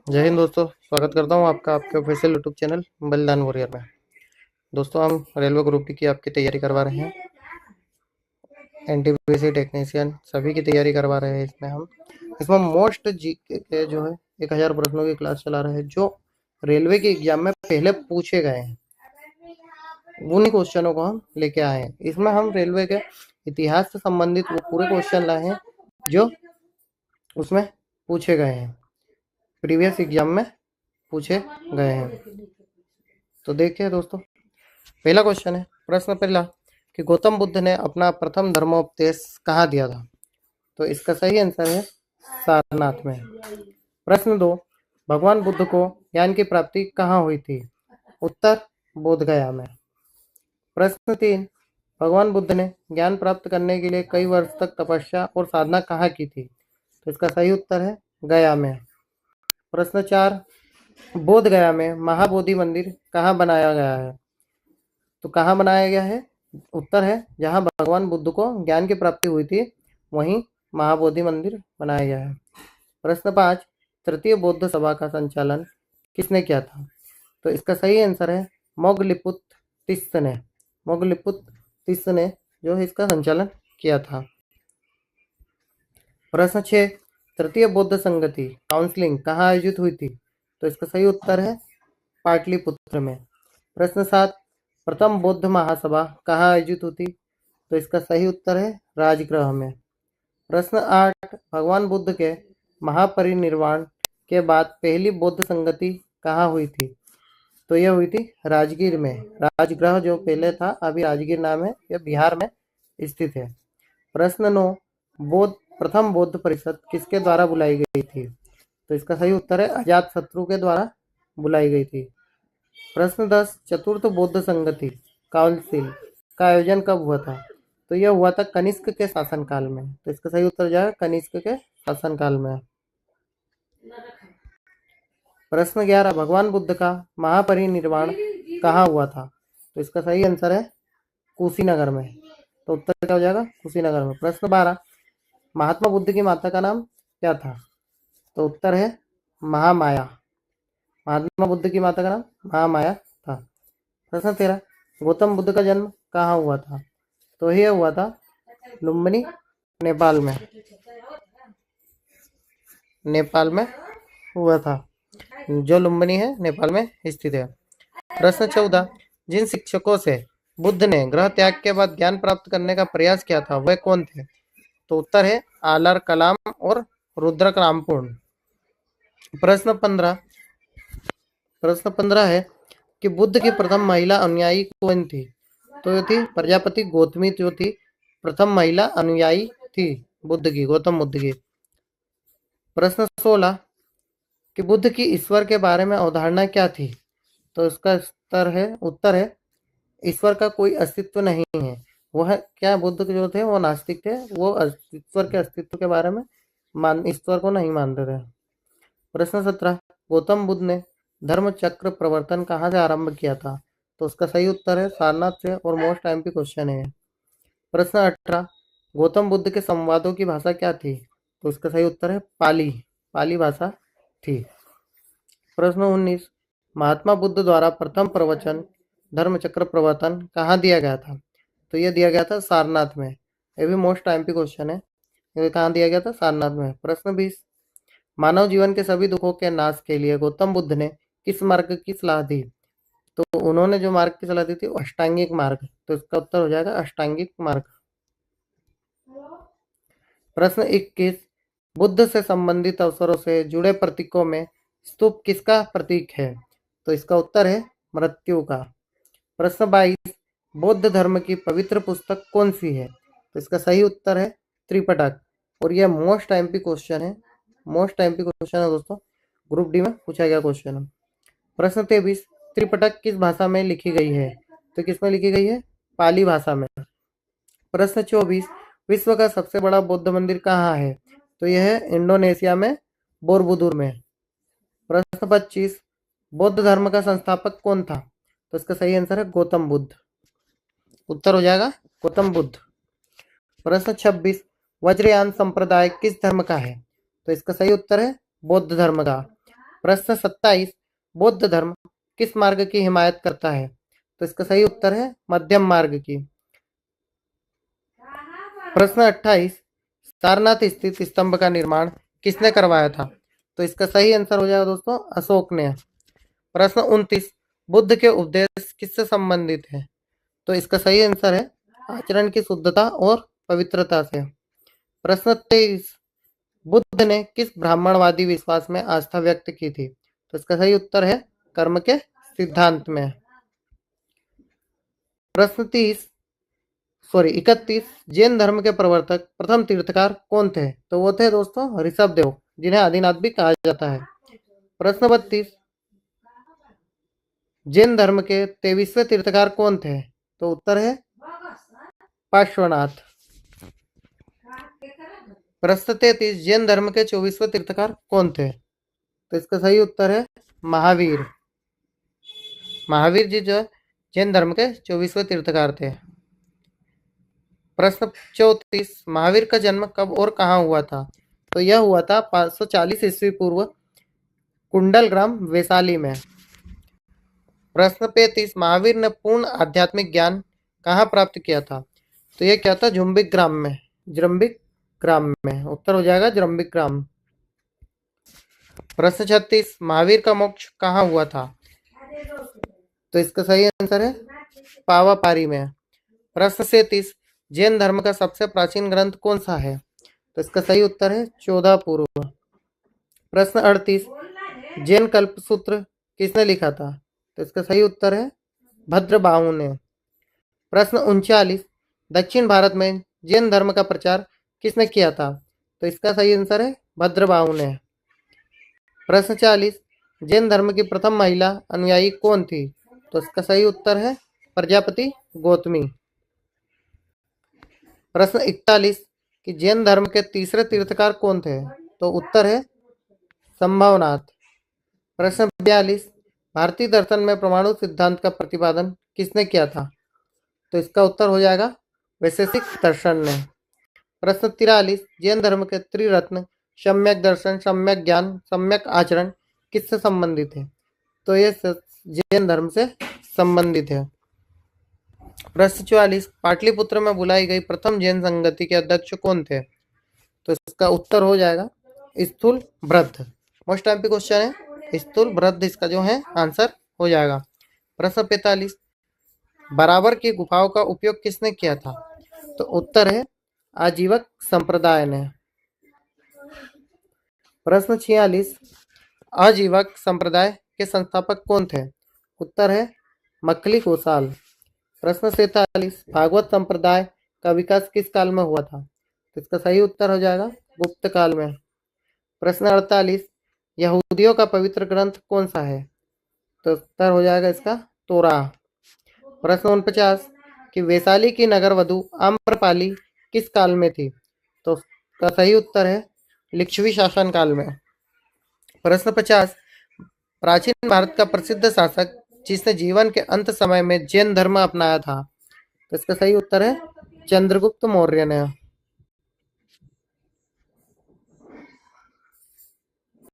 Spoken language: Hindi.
जय हिंद दोस्तों, स्वागत करता हूँ आपका आपके ऑफिशियल यूट्यूब चैनल बलिदान वॉरियर में। दोस्तों, हम रेलवे ग्रुप की आपकी तैयारी करवा रहे हैं। एनटीपीसी टेक्नीशियन सभी की तैयारी करवा रहे हैं। इसमें मोस्ट जी के जो है 1000 प्रश्नों की क्लास चला रहे हैं, जो रेलवे के एग्जाम में पहले पूछे गए हैं। उन्हीं क्वेश्चनों को हम लेके आए हैं। इसमें हम रेलवे के इतिहास से संबंधित वो पूरे क्वेश्चन लाए हैं जो उसमें पूछे गए हैं, प्रीवियस एग्जाम में पूछे गए हैं। तो देखिए दोस्तों, पहला क्वेश्चन है। प्रश्न पहला कि गौतम बुद्ध ने अपना प्रथम धर्मोपदेश कहाँ दिया था? तो इसका सही आंसर है सारनाथ में। प्रश्न 2, भगवान बुद्ध को ज्ञान की प्राप्ति कहाँ हुई थी? उत्तर, बोध गया में। प्रश्न 3, भगवान बुद्ध ने ज्ञान प्राप्त करने के लिए कई वर्ष तक तपस्या और साधना कहाँ की थी? तो इसका सही उत्तर है गया में। प्रश्न 4, बोध गया में महाबोधि मंदिर कहाँ बनाया गया है? तो कहाँ बनाया गया है? उत्तर है जहाँ भगवान बुद्ध को ज्ञान की प्राप्ति हुई थी, वहीं महाबोधि मंदिर बनाया गया है। प्रश्न 5, तृतीय बौद्ध सभा का संचालन किसने किया था? तो इसका सही आंसर है मोगलिपुत तिस्स ने। मोगलिपुत तिस्स ने जो है इसका संचालन किया था। प्रश्न 6, तृतीय बौद्ध संगति काउंसलिंग कहाँ आयोजित हुई थी? तो इसका सही उत्तर है पाटलिपुत्र में। प्रश्न 7, प्रथम बौद्ध महासभा कहाँ आयोजित हुई थी? तो इसका सही उत्तर है राजगृह में। प्रश्न 8, भगवान बुद्ध के महापरिनिर्वाण के बाद पहली बौद्ध संगति कहाँ हुई थी? तो यह हुई थी राजगीर में। राजगृह जो पहले था, अभी राजगीर नाम है, यह बिहार में स्थित है। प्रश्न 9, प्रथम बौद्ध परिषद किसके द्वारा बुलाई गई थी? तो इसका सही उत्तर है अजातशत्रु के द्वारा बुलाई गई थी। प्रश्न 10, चतुर्थ बौद्ध संगति काउंसिल का आयोजन कब हुआ था? तो यह हुआ था कनिष्क के शासनकाल में। तो इसका सही उत्तर जाएगा कनिष्क के शासनकाल में। प्रश्न 11, भगवान बुद्ध का महापरिनिर्वाण कहाँ हुआ था? तो इसका सही आंसर है कुशीनगर में। तो उत्तर क्या हो जाएगा? कुशीनगर में। प्रश्न 12, महात्मा बुद्ध की माता का नाम क्या था? तो उत्तर है महामाया। महात्मा बुद्ध की माता का नाम महामाया था। प्रश्न 13, गौतम बुद्ध का जन्म कहाँ हुआ था? तो यह हुआ था लुम्बिनी, नेपाल में। नेपाल में हुआ था, जो लुम्बिनी है नेपाल में स्थित है। प्रश्न 14, जिन शिक्षकों से बुद्ध ने ग्रह त्याग के बाद ज्ञान प्राप्त करने का प्रयास किया था, वह कौन थे? तो उत्तर है आलर कलाम और रुद्रक रामपूर्ण। प्रश्न 15 है कि बुद्ध की प्रथम महिला अनुयायी कौन थी? तो ये थी प्रजापति गौतमी, जो थी प्रथम महिला अनुयायी थी बुद्ध की, गौतम बुद्ध की। प्रश्न 16, कि बुद्ध की ईश्वर के बारे में अवधारणा क्या थी? तो इसका उत्तर है ईश्वर का कोई अस्तित्व नहीं है। वह क्या, बुद्ध जो थे वो नास्तिक थे, वो ईश्वर के अस्तित्व के बारे में ईश्वर को नहीं मानते थे। प्रश्न 17, गौतम बुद्ध ने धर्म चक्र प्रवर्तन कहाँ से आरंभ किया था? तो उसका सही उत्तर है सारनाथ से, और मोस्ट टाइम की क्वेश्चन है। प्रश्न 18, गौतम बुद्ध के संवादों की भाषा क्या थी? तो उसका सही उत्तर है पाली भाषा थी। प्रश्न 19, महात्मा बुद्ध द्वारा प्रथम प्रवचन धर्म चक्र प्रवर्तन कहाँ दिया गया था? तो यह दिया गया था सारनाथ में। ये भी मोस्ट टाइम पे क्वेश्चन है, ये कहाँ दिया गया था? सारनाथ में। प्रश्न 20, मानव जीवन के सभी दुखों के नाश के लिए गौतम बुद्ध ने किस मार्ग की सलाह दी? तो उन्होंने जो मार्ग की सलाह दी थी अष्टांगिक मार्ग। तो इसका उत्तर हो जाएगा अष्टांगिक मार्ग। प्रश्न 21, बुद्ध से संबंधित अवसरों से जुड़े प्रतीकों में स्तूप किसका प्रतीक है? तो इसका उत्तर है मृत्यु का। प्रश्न 22, बौद्ध धर्म की पवित्र पुस्तक कौन सी है? तो इसका सही उत्तर है त्रिपिटक, और यह मोस्ट टाइम क्वेश्चन है। मोस्ट टाइम क्वेश्चन है दोस्तों, ग्रुप डी में पूछा गया क्वेश्चन है। प्रश्न 23, त्रिपिटक किस भाषा में लिखी गई है? तो किस में लिखी गई है? पाली भाषा में। प्रश्न 24, विश्व का सबसे बड़ा बौद्ध मंदिर कहाँ है? तो यह है इंडोनेशिया में, बोरबुदुर में। प्रश्न 25, बौद्ध धर्म का संस्थापक कौन था? तो इसका सही आंसर है गौतम बुद्ध। उत्तर हो जाएगा गौतम बुद्ध। प्रश्न 26, वज्रयान संप्रदाय किस धर्म का है? तो इसका सही उत्तर है बौद्ध धर्म का। प्रश्न 27, बौद्ध धर्म किस मार्ग की हिमायत करता है? तो इसका सही उत्तर है मध्यम मार्ग की। प्रश्न 28, सारनाथ स्थित स्तंभ का निर्माण किसने करवाया था? तो इसका सही आंसर हो जाएगा दोस्तों अशोक ने। प्रश्न 29, बुद्ध के उपदेश किससे संबंधित है? तो इसका सही आंसर है आचरण की शुद्धता और पवित्रता से। प्रश्न 23, बुद्ध ने किस ब्राह्मणवादी विश्वास में आस्था व्यक्त की थी? तो इसका सही उत्तर है कर्म के सिद्धांत में। प्रश्न 31, जैन धर्म के प्रवर्तक प्रथम तीर्थकार कौन थे? तो वो थे दोस्तों ऋषभदेव, जिन्हें आदिनाथ भी कहा जाता है। प्रश्न 32, जैन धर्म के 23वें तीर्थकार कौन थे? तो उत्तर है पार्श्वनाथ। प्रश्न 33, जैन धर्म के 24वें तीर्थकार कौन थे? तो इसका सही उत्तर है महावीर। महावीर जी जो जैन धर्म के 24वें तीर्थकार थे। प्रश्न 34, महावीर का जन्म कब और कहाँ हुआ था? तो यह हुआ था 540 ईस्वी पूर्व कुंडल ग्राम वैशाली में। प्रश्न 35, महावीर ने पूर्ण आध्यात्मिक ज्ञान कहाँ प्राप्त किया था? तो यह क्या था जुम्बिक ग्राम में, जृंबिक ग्राम में। उत्तर हो जाएगा जृंबिक ग्राम। प्रश्न 36, महावीर का मोक्ष कहाँ हुआ था? तो इसका सही आंसर है पावापारी में। प्रश्न 37, जैन धर्म का सबसे प्राचीन ग्रंथ कौन सा है? तो इसका सही उत्तर है 14 पूर्व। प्रश्न 38, जैन कल्पसूत्र किसने लिखा था? तो इसका सही उत्तर है भद्रबाहु ने। प्रश्न 39, दक्षिण भारत में जैन धर्म का प्रचार किसने किया था? तो इसका सही आंसर है भद्रबाहु ने। प्रश्न 40, जैन धर्म की प्रथम महिला अनुयायी कौन थी? तो इसका सही उत्तर है प्रजापति गौतमी। प्रश्न 41, कि जैन धर्म के तीसरे तीर्थकार कौन थे? तो उत्तर है संभवनाथ। प्रश्न 42, भारतीय दर्शन में परमाणु सिद्धांत का प्रतिपादन किसने किया था? तो इसका उत्तर हो जाएगा वैशेषिक दर्शन ने। प्रश्न 43, जैन धर्म के त्रिरत्न सम्यक दर्शन, सम्यक ज्ञान, सम्यक आचरण किससे संबंधित है? तो ये जैन धर्म से संबंधित है। प्रश्न 44, पाटलिपुत्र में बुलाई गई प्रथम जैन संगति के अध्यक्ष कौन थे? तो इसका उत्तर हो जाएगा स्थूल वृद्ध। मोस्ट एमपी क्वेश्चन है, स्थूल वृद्ध इसका जो है आंसर हो जाएगा। प्रश्न 45, बराबर की गुफाओं का उपयोग किसने किया था? तो उत्तर है आजीवक संप्रदाय ने। प्रश्न 46, आजीवक संप्रदाय के संस्थापक कौन थे? उत्तर है मक्खली गोसाल। प्रश्न 47, भागवत संप्रदाय का विकास किस काल में हुआ था? तो इसका सही उत्तर हो जाएगा गुप्त काल में। प्रश्न 48, यहूदियों का पवित्र ग्रंथ कौन सा है? तो उत्तर हो जाएगा इसका तोरा। प्रश्न 49, कि वैशाली की नगर वधु आम्रपाली किस काल में थी? तो इसका सही उत्तर है लिच्छवी शासन काल में। प्रश्न 50, प्राचीन भारत का प्रसिद्ध शासक जिसने जीवन के अंत समय में जैन धर्म अपनाया था? तो इसका सही उत्तर है चंद्रगुप्त मौर्य ने।